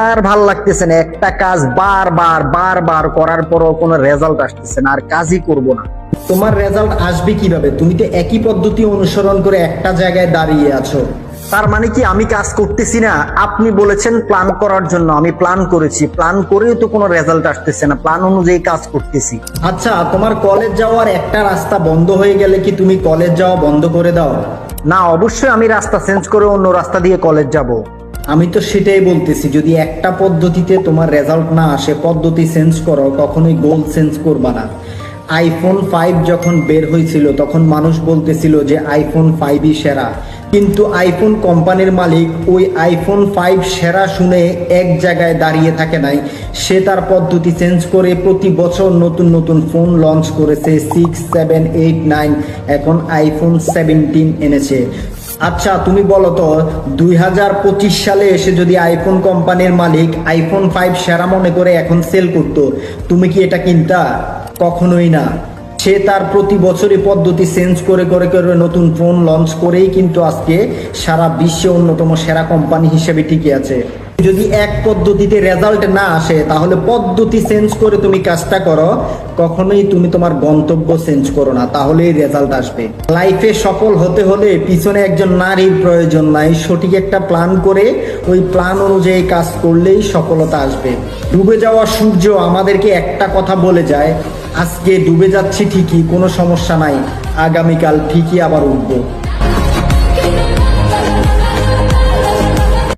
আর ভাল লাগতেছে না, একটা কাজ বারবার বারবার করার পরও কোনো রেজাল্ট আসতেছে না, আর কাজই করব না। তোমার রেজাল্ট আসবে কিভাবে? তুমি তো একই পদ্ধতি অনুসরণ করে একটা জায়গায় দাঁড়িয়ে আছো। তার মানে কি আমি কাজ করতেছি না? আপনি বলেছেন প্ল্যান করার জন্য, আমি প্ল্যান করেছি, প্ল্যান করেও তো কোনো রেজাল্ট আসতেছে না, প্ল্যান অনুযায়ী কাজ করতেছি। আচ্ছা, তোমার কলেজ যাওয়ার একটা রাস্তা বন্ধ হয়ে গেলে কি তুমি কলেজ যাওয়া বন্ধ করে দাও? না, অবশ্যই আমি রাস্তা চেঞ্জ করে অন্য রাস্তা দিয়ে কলেজ যাব। আমি তো সেটাই বলতেছি, যদি একটা পদ্ধতিতে তোমার রেজাল্ট না আসে, পদ্ধতি চেঞ্জ করো, কখনোই গোল চেঞ্জ করবা না। আইফোন 5 যখন বের হয়েছিল তখন মানুষ বলতেছিল যে আইফোন 5ই সেরা, কিন্তু আইফোন কোম্পানির মালিক ওই আইফোন 5 সেরা শুনে এক জায়গায় দাঁড়িয়ে থাকে নাই। সে তার পদ্ধতি চেঞ্জ করে প্রতি বছর নতুন নতুন ফোন লঞ্চ করেছে। 6, 7, 8, 9, এখন আইফোন 17 এনেছে। আচ্ছা, তুমি বলো তো 2025 সালে এসে যদি আইফোন কোম্পানির মালিক আইফোন 5 সেরা মনে করে এখন সেল করতো, তুমি কি এটা কিনতা? কখনোই না। সে তার প্রতি বছরই পদ্ধতি চেঞ্জ করে করে করে নতুন ফোন লঞ্চ করেই কিন্তু আজকে সারা বিশ্বে অন্যতম সেরা কোম্পানি হিসেবে টিকে আছে। যদি এক পদ্ধতিতে রেজাল্ট না আসে তাহলে পদ্ধতি চেঞ্জ করে তুমি কাজটা করো, কখনোই তুমি তোমার গন্তব্য চেঞ্জ করো না, তাহলেই রেজাল্ট আসবে। লাইফে সফল হতে হলে পিছনে একজন নারীর প্রয়োজন নাই, সঠিক একটা প্ল্যান করে ওই প্ল্যান অনুযায়ী কাজ করলেই সফলতা আসবে। ডুবে যাওয়া সূর্য আমাদেরকে একটা কথা বলে যায়, আজকে ডুবে যাচ্ছি ঠিকই, কোনো সমস্যা নাই, আগামীকাল ঠিকই আবার উঠবো।